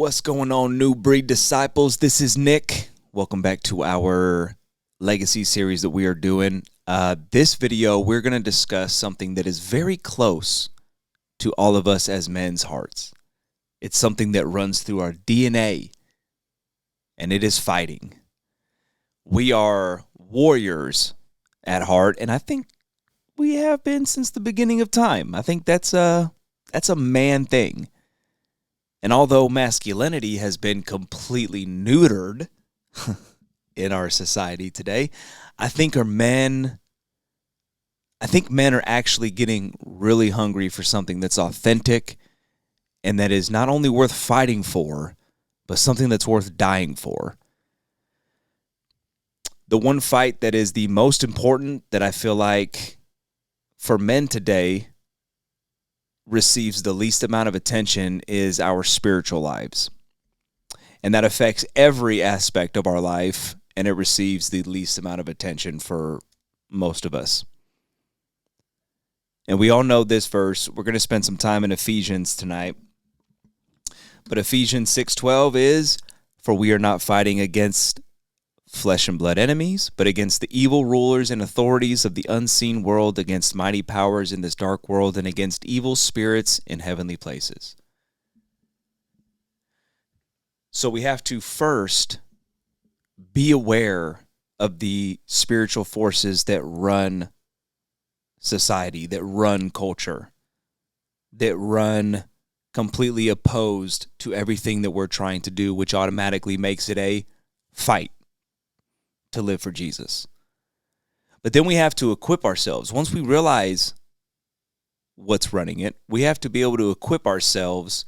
What's going on, New Breed Disciples? This is Nick. Welcome back to our legacy series that we are doing. This video, we're going to discuss something that is very close to all of us as men's hearts. It's something that runs through our DNA, and it is fighting. We are warriors at heart, and I think we have been since the beginning of time. I think that's a man thing. And although masculinity has been completely neutered in our society today, I think men are actually getting really hungry for something that's authentic and that is not only worth fighting for, but something that's worth dying for. The one fight that is the most important that I feel like for men today receives the least amount of attention is our spiritual lives. And that affects every aspect of our life, and it receives the least amount of attention for most of us. And we all know this verse. We're going to spend some time in Ephesians tonight. But Ephesians 6:12 is, "For we are not fighting against flesh and blood enemies, but against the evil rulers and authorities of the unseen world, against mighty powers in this dark world, and against evil spirits in heavenly places." So we have to first be aware of the spiritual forces that run society, that run culture, that run completely opposed to everything that we're trying to do, which automatically makes it a fight to live for Jesus. But then we have to equip ourselves. Once we realize what's running it, we have to be able to equip ourselves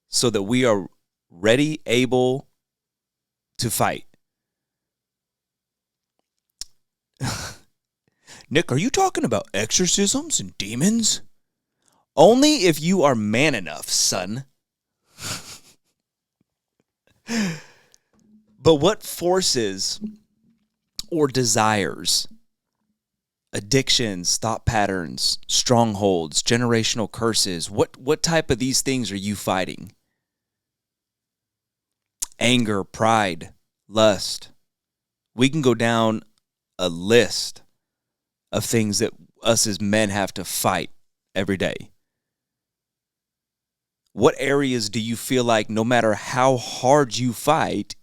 so that we are ready, able to fight. Nick, are you talking about exorcisms and demons? Only if you are man enough, son. But what forces or desires, addictions, thought patterns, strongholds, generational curses, what type of these things are you fighting? Anger, pride, lust. We can go down a list of things that us as men have to fight every day. What areas do you feel like no matter how hard you fight,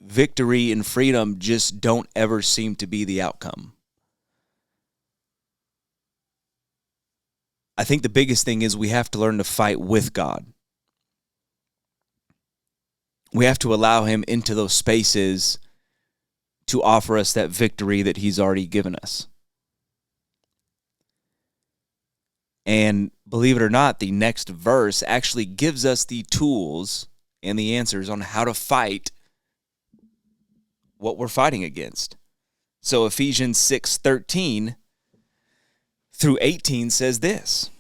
victory and freedom just don't ever seem to be the outcome? I think the biggest thing is we have to learn to fight with God. We have to allow Him into those spaces to offer us that victory that He's already given us. And believe it or not, the next verse actually gives us the tools and the answers on how to fight what we're fighting against. So Ephesians 6:13 through 18 says this: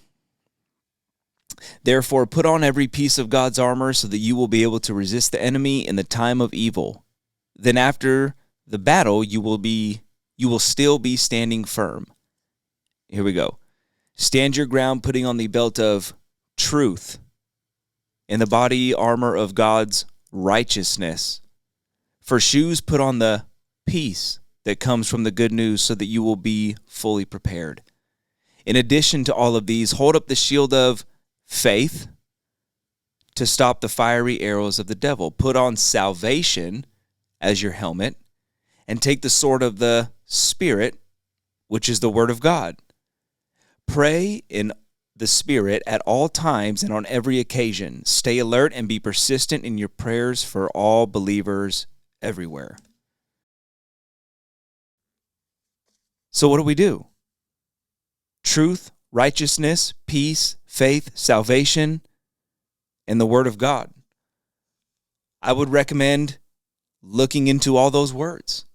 "Therefore put on every piece of God's armor so that you will be able to resist the enemy in the time of evil. Then after the battle you will still be standing firm." Here we go. "Stand your ground, putting on the belt of truth and the body armor of God's righteousness. For shoes, put on the peace that comes from the good news so that you will be fully prepared. In addition to all of these, hold up the shield of faith to stop the fiery arrows of the devil. Put on salvation as your helmet and take the sword of the Spirit, which is the word of God. Pray in the Spirit at all times and on every occasion. Stay alert and be persistent in your prayers for all believers everywhere." So what do? Truth, righteousness, peace, faith, salvation, and the Word of God. I would recommend looking into all those words.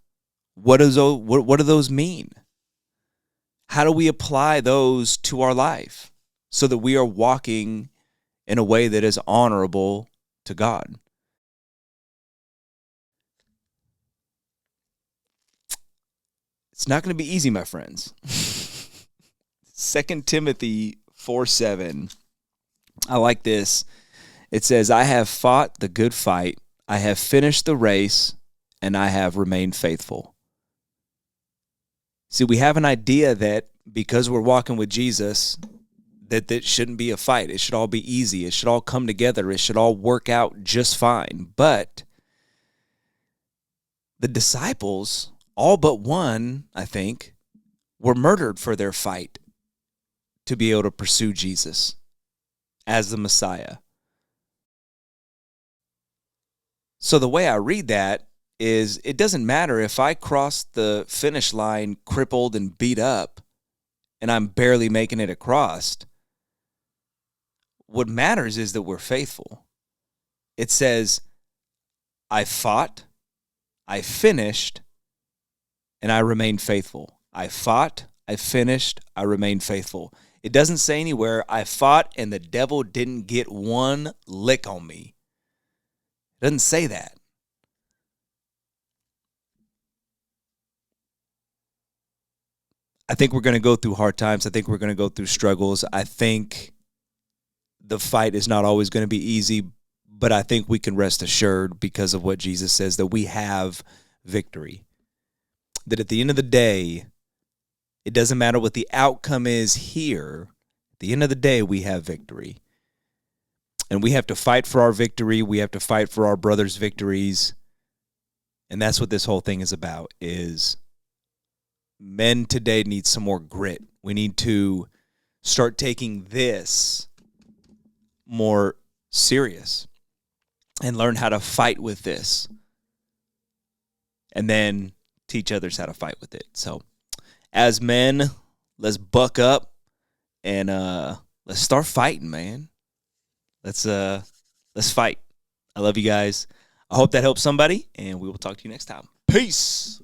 What do those mean? How do we apply those to our life so that we are walking in a way that is honorable to God? It's not going to be easy, my friends. 2 Timothy 4:7. I like this. It says, I have fought the good fight, I have finished the race, and I have remained faithful. See, we have an idea that because we're walking with Jesus, that shouldn't be a fight. It should all be easy. It should all come together. It should all work out just fine. But the disciples, all but one, I think, were murdered for their fight to be able to pursue Jesus as the Messiah. So the way I read that is it doesn't matter if I cross the finish line crippled and beat up and I'm barely making it across. What matters is that we're faithful. It says, I fought, I finished, and I remained faithful. I fought, I finished, I remained faithful. It doesn't say anywhere, I fought and the devil didn't get one lick on me. It doesn't say that. I think we're going to go through hard times. I think we're going to go through struggles. I think the fight is not always going to be easy, but I think we can rest assured because of what Jesus says that we have victory. That at the end of the day, it doesn't matter what the outcome is here. At the end of the day, we have victory. And we have to fight for our victory. We have to fight for our brothers' victories. And that's what this whole thing is about, is men today need some more grit. We need to start taking this more serious and learn how to fight with this. And then teach others how to fight with it. So as men, let's buck up and let's start fighting, man. Let's fight. I love you guys. I hope that helps somebody, and we will talk to you next time. Peace.